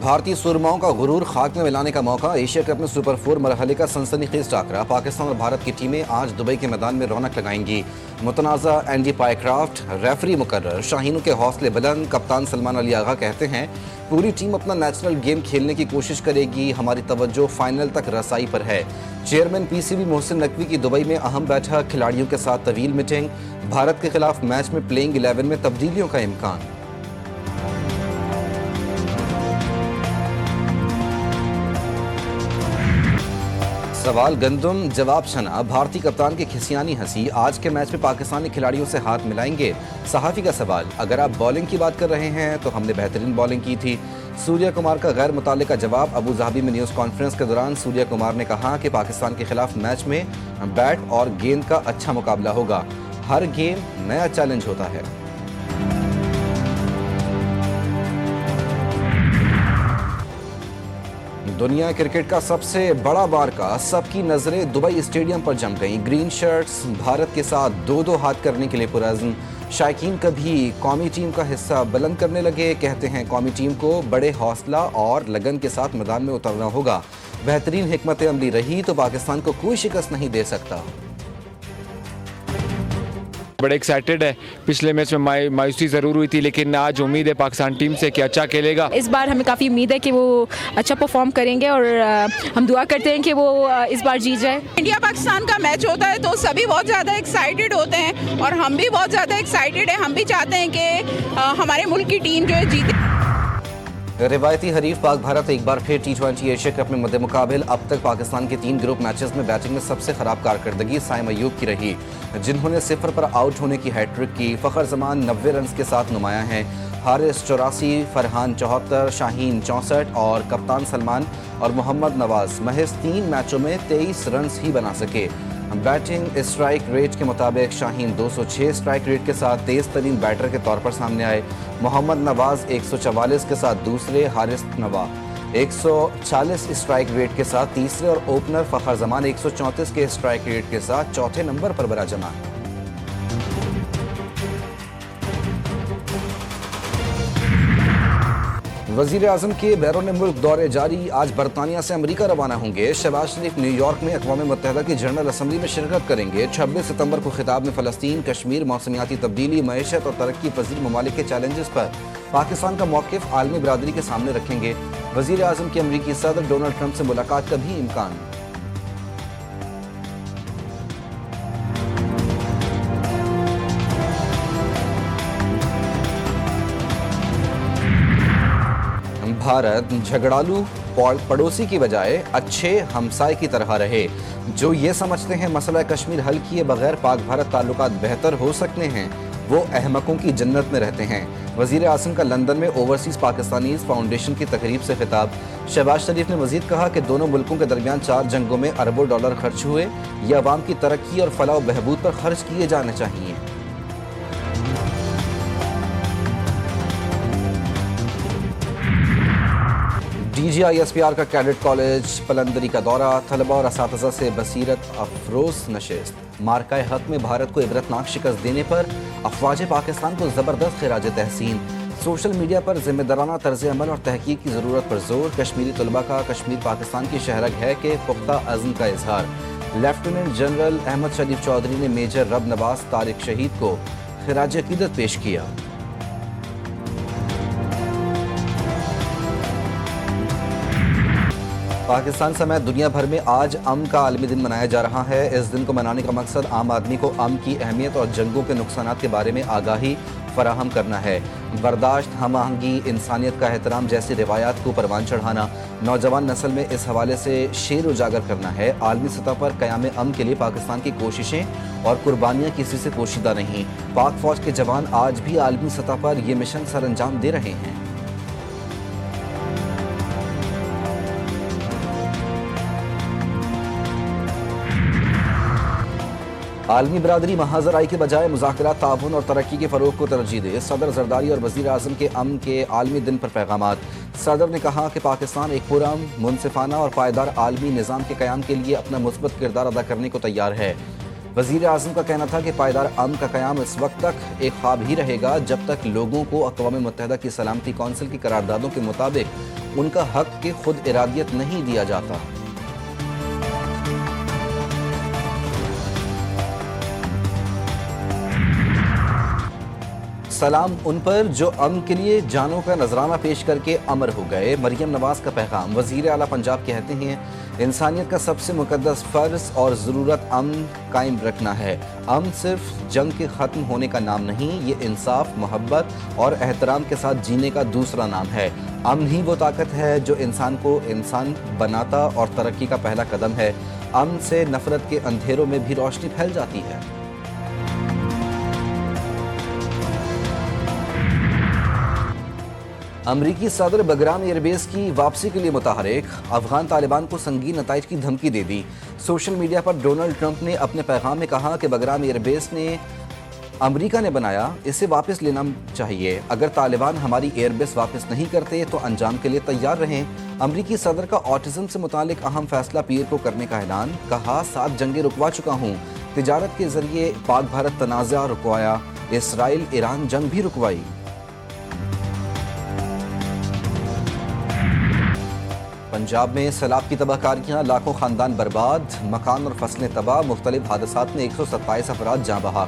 भारतीय सुरमाओं का गुरूर खाक में मिलाने का मौका। एशिया कप में सुपर 4 मरहले का सनसनीखेज टाकरा। पाकिस्तान और भारत की टीमें आज दुबई के मैदान में रौनक लगाएंगी। मुतनाज़ा एंडी पायक्राफ्ट रेफरी मुकर्रर। शाहीनों के हौसले बुलंद। कप्तान सलमान अली आगा कहते हैं पूरी टीम अपना नेचुरल गेम खेलने की कोशिश करेगी। हमारी तवज्जो फाइनल तक रसाई पर है। चेयरमैन पीसीबी मोहसिन नकवी की दुबई में अहम बैठक। खिलाड़ियों के साथ तवील मीटिंग। भारत के खिलाफ मैच में प्लेइंग 11 में तब्दीलियों का इम्कान। सवाल गंदुम जवाब छना। भारतीय कप्तान की खिसियानी हंसी। आज के मैच में पाकिस्तानी खिलाड़ियों से हाथ मिलाएंगे। सहाफी का सवाल, अगर आप बॉलिंग की बात कर रहे हैं तो हमने बेहतरीन बॉलिंग की थी। सूर्या कुमार का गैर मुताल्लिका जवाब। अबू धाबी में न्यूज़ कॉन्फ्रेंस के दौरान सूर्या कुमार ने कहा कि पाकिस्तान के खिलाफ मैच में बैट और गेंद का अच्छा मुकाबला होगा। हर गेम नया चैलेंज होता है। दुनिया क्रिकेट का सबसे बड़ा बारका। सबकी नजरें दुबई स्टेडियम पर जम गईं। ग्रीन शर्ट्स भारत के साथ दो दो हाथ करने के लिए पुरअज़्म। शायकीन कभी कौमी टीम का हिस्सा बुलंद करने लगे। कहते हैं कौमी टीम को बड़े हौसला और लगन के साथ मैदान में उतरना होगा। बेहतरीन हिकमत अमली रही तो पाकिस्तान को कोई शिकस्त नहीं दे सकता। बड़े एक्साइटेड है। पिछले मैच में मायूसी ज़रूर हुई थी, लेकिन आज उम्मीद है पाकिस्तान टीम से कि अच्छा खेलेगा। इस बार हमें काफ़ी उम्मीद है कि वो अच्छा परफॉर्म करेंगे और हम दुआ करते हैं कि वो इस बार जीत जाए। इंडिया पाकिस्तान का मैच होता है तो सभी बहुत ज़्यादा एक्साइटेड होते हैं और हम भी बहुत ज़्यादा एक्साइटेड हैं। हम भी चाहते हैं कि हमारे मुल्क की टीम जो है जीते। रिवायती हरीफ पाक भारत एक बार फिर T20 एशिया कप में मद्दे मुकाबिल। अब तक पाकिस्तान के 3 ग्रुप मैचेस में बैटिंग में सबसे खराब कारकर्दगी साइम अयूब की रही, जिन्होंने 0 पर आउट होने की हैट्रिक की। फ़खर जमान 90 रन के साथ नुमाया हैं। हारिस 84, फरहान 74, शाहीन 64 और कप्तान सलमान और मोहम्मद नवाज महज 3 मैचों में 23 रन ही बना सके। बैटिंग स्ट्राइक रेट के मुताबिक शाहीन 206 स्ट्राइक रेट के साथ तेज़ तरीन बैटर के तौर पर सामने आए। मोहम्मद नवाज 144 के साथ दूसरे, हारिस नवा 140 स्ट्राइक रेट के साथ तीसरे और ओपनर फ़खर जमान 134 के स्ट्राइक रेट के साथ चौथे नंबर पर बराजमान। वज़ीर आज़म के बैरून मुल्क दौरे जारी। आज बरतानिया से अमरीका रवाना होंगे। शहबाज शरीफ न्यूयॉर्क में अक़वाम मुत्तहिदा की जनरल असम्बली में शिरकत करेंगे। 26 सितंबर को खिताब में फ़लस्तीन, कश्मीर, मौसमियाती तब्दीली, मईशत और तरक्की पजीर ममालिक के चैलेंजेस पर पाकिस्तान का मौक़िफ़ आलमी बरादरी के सामने रखेंगे। वज़ीर आज़म की अमरीकी सदर डोनाल्ड ट्रंप से मुलाकात का भी इम्कान। भारत झगड़ालू पड़ोसी की बजाय अच्छे हमसाए की तरह रहे। जो ये समझते हैं मसला कश्मीर हल किए बगैर पाक भारत ताल्लुकात बेहतर हो सकते हैं, वो अहमकों की जन्नत में रहते हैं। वज़ीर आज़म का लंदन में ओवरसीज़ पाकिस्तानीज़ फाउंडेशन की तकरीब से खिताब। शहबाज शरीफ ने मज़ीद कहा कि दोनों मुल्कों के दरमियान 4 जंगों में अरबों डॉलर खर्च हुए। ये अवाम की तरक्की और फलाह व बहबूद पर खर्च किए जाने चाहिए। DGISPR का कैडेट कॉलेज पलंदरी का दौरा। तलबा और असातिज़ा से बसीरत अफरोज़ नशिस्त। मार्का हक में भारत को इबरतनाक शिकस्त देने पर अफवाज पाकिस्तान को ज़बरदस्त खिराज तहसीन। सोशल मीडिया पर ज़िम्मेदाराना तर्ज़ अमल और तहकीक की ज़रूरत पर जोर। कश्मीरी तलबा का कश्मीर पाकिस्तान की शहरग है के पुख्ता अज़्म का इजहार। लेफ्टिनेंट जनरल अहमद शरीफ चौधरी ने मेजर रब नवाज तारिक शहीद को खिराज अकीदत पेश किया। पाकिस्तान समेत दुनिया भर में आज अमन का आलमी दिन मनाया जा रहा है। इस दिन को मनाने का मकसद आम आदमी को अमन की अहमियत और जंगों के नुकसानात के बारे में आगाही फराहम करना है। बर्दाश्त, हम आहंगी, इंसानियत का एहतराम जैसी रिवायात को परवान चढ़ाना, नौजवान नस्ल में इस हवाले से शेर उजागर करना है। आलमी सतह पर क़याम अमन के लिए पाकिस्तान की कोशिशें और कुर्बानियाँ किसी से पोशीदा नहीं। पाक फ़ौज के जवान आज भी आलमी सतह पर यह मिशन सर अंजाम दे रहे हैं। आलमी बरादरी महाजर आई के बजाय मुज़ाकरात, ताउन और तरक्की के फ़रोग़ को तरजीह दे। सदर जरदारी और वज़ीर आज़म के अमन के आलमी दिन पर पैगामात। सदर ने कहा कि पाकिस्तान एक पुरअमन, मुनसिफ़ाना और पायदार आलमी निज़ाम के क़याम के लिए अपना मुस्बत किरदार अदा करने को तैयार है। वज़ीर आज़म का कहना था कि पायदार अमन का क़याम इस वक्त तक एक ख्वाब ही रहेगा जब तक लोगों को अक़वाम मुत्तहिदा की सलामती कौंसिल की करारदादों के मुताबिक उनका हक के खुद इरादियत नहीं दिया जाता। सलाम उन पर जो अमन के लिए जानों का नजराना पेश करके अमर हो गए। मरियम नवाज का पैगाम। वज़ीर आला पंजाब कहते हैं, इंसानियत का सबसे मुकद्दस फ़र्ज और ज़रूरत अमन कायम रखना है। अमन सिर्फ जंग के ख़त्म होने का नाम नहीं, ये इंसाफ, मोहब्बत और एहतराम के साथ जीने का दूसरा नाम है। अमन ही वो ताकत है जो इंसान को इंसान बनाता और तरक्की का पहला कदम है। अमन से नफ़रत के अंधेरों में भी रोशनी फैल जाती है। अमरीकी सदर बगराम एयरबेस की वापसी के लिए मुतहरिक। अफगान तालिबान को संगीन नताइज की धमकी दे दी। सोशल मीडिया पर डोनाल्ड ट्रंप ने अपने पैगाम में कहा कि बगराम एयरबेस ने अमरीका ने बनाया, इसे वापस लेना चाहिए। अगर तालिबान हमारी एयरबेस वापस नहीं करते तो अंजाम के लिए तैयार रहें। अमरीकी सदर का ऑटिज्म से मुतालिक अहम फैसला पीर को करने का ऐलान। कहा, 7 जंगें रुकवा चुका हूँ। तिजारत के जरिए पाक भारत तनाज़ा रुकवाया। इसराइल ईरान जंग भी रुकवाई। पंजाब में सैलाब की तबाहकारियाँ, लाखों खानदान बर्बाद, मकान और फसलें तबाह। मुख्तलिफ हादसात में 127 अफराद जाँ बहा।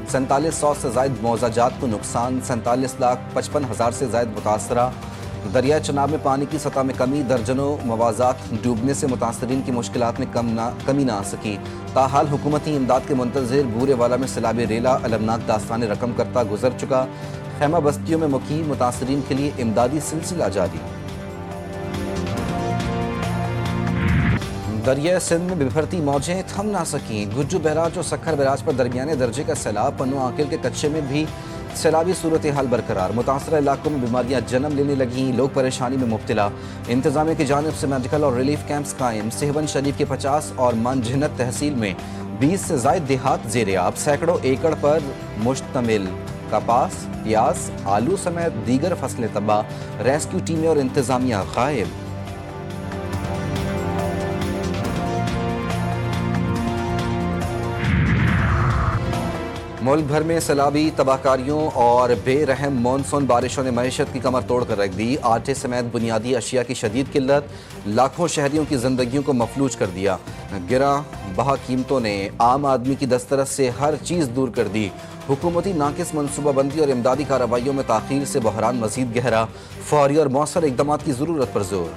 4700 से ज़ायद मौज़ाजात को नुकसान। 47,55,000 से ज़ायद मुतासरा। दरिया चनाब में पानी की सतह में कमी। दर्जनों मवाज़ात डूबने से मुतासरीन की मुश्किलात में कमी ना आ सकी। ताहाल हुकूमती इमदाद के मुंतज़िर बूरेवाला में सैलाबी रेला अलमनाक दास्तान रकम करता गुजर चुका। खैमा बस्तियों में मुकीम मुतासरीन के लिए इमदादी सिलसिला जारी। दरिया सिंध में बिफरती मौजें थम ना सकीं। गुज्जू बैराज और सखर बैराज पर दरमियाने दर्जे का सैलाब। पन्नू आकिल के कच्चे में भी सैलाबी सूरत हाल बरकरार। मुतासरा इलाकों में बीमारियां जन्म लेने लगीं, लोग परेशानी में मुब्तला। इंतजामिया की जानिब से मेडिकल और रिलीफ कैंप्स कायम। सेहवन शरीफ के 50 और मनजनत तहसील में 20 से ज़ायद देहात ज़ेर-ए-आब। सैकड़ों एकड़ पर मुश्तमिल कपास, प्याज, आलू समेत दीगर फसलें तबाह। रेस्क्यू टीमें और इंतजामिया गायब। मुल्क भर में सैलाबी तबाहकारियों और बेरहम मानसून बारिशों ने मईशत की कमर तोड़ कर रख दी। आटे समेत बुनियादी अशिया की शदीद किल्लत लाखों शहरियों की जिंदगियों को मफलूज कर दिया। गिरा बहा कीमतों ने आम आदमी की दस्तरस से हर चीज़ दूर कर दी। हुकूमती नाकिस मनसूबाबंदी और इमदादी कार्रवाइयों में ताख़ीर से बहरान मज़ीद गहरा। फौरी और मौसर इक़दाम की ज़रूरत पर जोर।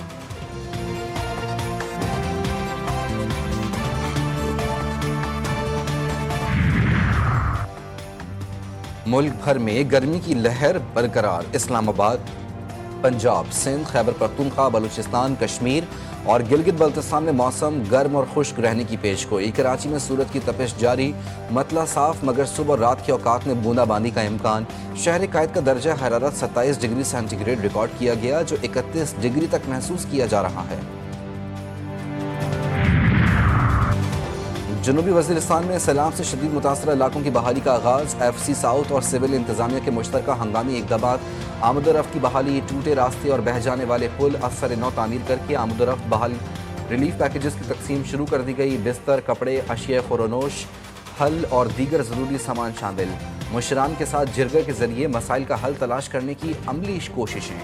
मुल्क भर में गर्मी की लहर बरकरार। इस्लामाबाद, पंजाब, सिंध, खैबर पख्तूनख्वा, बलूचिस्तान, कश्मीर और गिलगित बल्तिस्तान में मौसम गर्म और खुश्क रहने की पेशगोई। कराची में सूरज की तपिश जारी। मतला साफ मगर सुबह और रात के औकात में बूंदाबांदी का इम्कान। शहर कायद का दर्जा हरारत 27 डिग्री सेंटीग्रेड रिकॉर्ड किया गया, जो 31 डिग्री तक महसूस किया जा रहा है। जनूबी वज़ीरिस्तान में सैलाब से शदीद मुतासरा इलाकों की बहाली का आगाज़। FC साउथ और सिविल इंतजामिया के मुश्तरका हंगामी इक़दामात। आमदोरफ्त की बहाली, टूटे रास्ते और बह जाने वाले पुल असर नौ तामीर करके आमदोरफ्त बहाल। रिलीफ पैकेजेस की तकसीम शुरू कर दी गई। बिस्तर, कपड़े, अशिया खुरोनोश, हल और दीगर ज़रूरी सामान शामिल। मुशरान के साथ जिरगे के जरिए मसाइल का हल तलाश करने की अमली कोशिशें।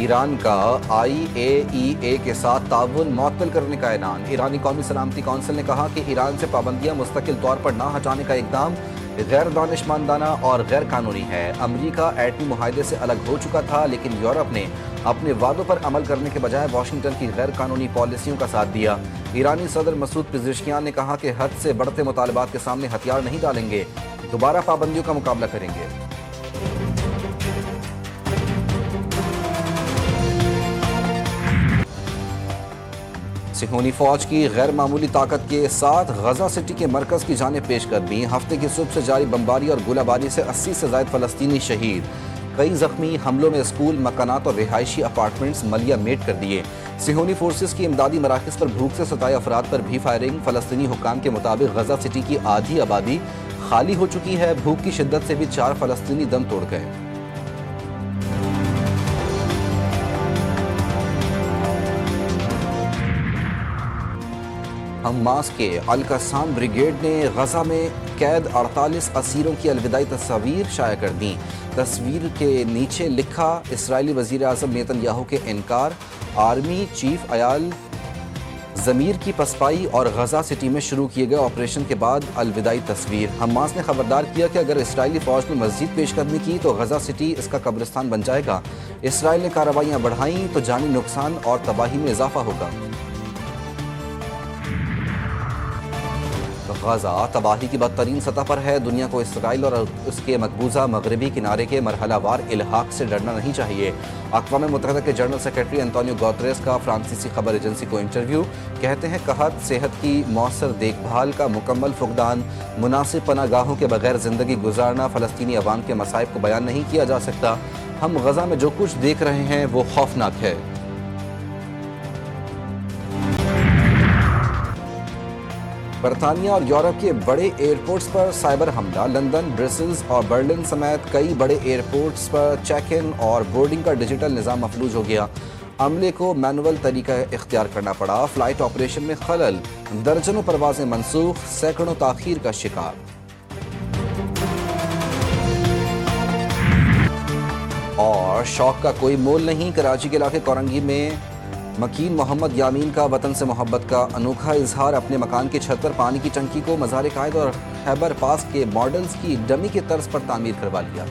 ईरान का IAEA के साथ ताउन मुअत्तल करने का ऐलान। ईरानी कौमी सलामती कौंसिल ने कहा कि ईरान से पाबंदियां मुस्तकिल तौर पर ना हटाने का इकदाम गैर दानिशमंदाना और गैर कानूनी है। अमरीका एटमी मुआहदे से अलग हो चुका था, लेकिन यूरोप ने अपने वादों पर अमल करने के बजाय वाशिंगटन की गैर कानूनी पॉलिसियों का साथ दिया। ईरानी सदर मसूद पिज़ेश्कियान ने कहा कि हद से बढ़ते मुतालबात के सामने हथियार नहीं डालेंगे, दोबारा पाबंदियों का मुकाबला करेंगे। सिहोनी फौज की गैर मामूली ताकत के साथ गजा सिटी के मरकज की जानेब पेश कर दी। हफ्ते की सुबह से जारी बमबारी और गोलाबारी से 80 से ज़ायद फ़लस्तीनी शहीद। कई जख्मी। हमलों में स्कूल, मकानात और रिहायशी अपार्टमेंट्स मलिया मेट कर दिए। सिहोनी फोर्सेस की इमदादी मराकज़ पर भूख से सताए अफराद पर भी फायरिंग। फ़लस्तीनी हुक्काम के मुताबिक गजा सिटी की आधी आबादी खाली हो चुकी है। भूख की शिद्दत से भी 4 फ़लस्तीनी दम तोड़ गए। हमास के अल-कस्साम ब्रिगेड ने गजा में कैद 48 असीरों की अलविदाई तस्वीर शाया कर दी। तस्वीर के नीचे लिखा, इसराइली वजीर आज़म नेतन्याहू के इनकार, आर्मी चीफ अयाल ज़मीर की पसपाई और गजा सिटी में शुरू किए गए ऑपरेशन के बाद अलविदाई तस्वीर। हमास ने खबरदार किया कि अगर इसराइली फ़ौज ने मज़ीद पेशकदमी की तो गजा सिटी इसका कब्रिस्तान बन जाएगा। इसराइल ने कार्रवाइयाँ बढ़ाईं तो जानी नुकसान और तबाही में इजाफा होगा। गजा तबाही की बदतरीन सतह पर है। दुनिया को इसराइल और उसके मकबूजा मगरबी किनारे के मरहलावार इल्हाक से डरना नहीं चाहिए। अक़वाम मुत्तहिदा के जनरल सेक्रेटरी एंटोनियो गुतेरेस का फ्रांसीसी खबर एजेंसी को इंटरव्यू। कहते हैं कहत, सेहत की मौसर देखभाल का मुकम्मल फुकदान, मुनासिब पनागाहों के बगैर ज़िंदगी गुजारना फ़लस्तीनी अवाम के मसाइब को बयान नहीं किया जा सकता। हम गजा में जो कुछ देख रहे हैं वो खौफनाक है। बरतानिया और यूरोप के बड़े एयरपोर्ट्स पर साइबर हमला। लंदन, ब्रसेल्स और बर्लिन समेत कई बड़े एयरपोर्ट्स पर चेक इन और बोर्डिंग का डिजिटल निज़ाम मफलूज हो गया। अमले को मैनुअल तरीका इख्तियार करना पड़ा। फ्लाइट ऑपरेशन में खलल, दर्जनों परवाजें मनसूख, सैकड़ों ताखीर का शिकार। और शौक का कोई मोल नहीं। कराची के इलाके कोरंगी में मकीन मोहम्मद यामीन का वतन से मोहब्बत का अनोखा इजहार। अपने मकान की छत पर पानी की टंकी को मज़ार कायद और खैबर पास के मॉडल्स की डमी के तर्ज पर तामीर करवा लिया।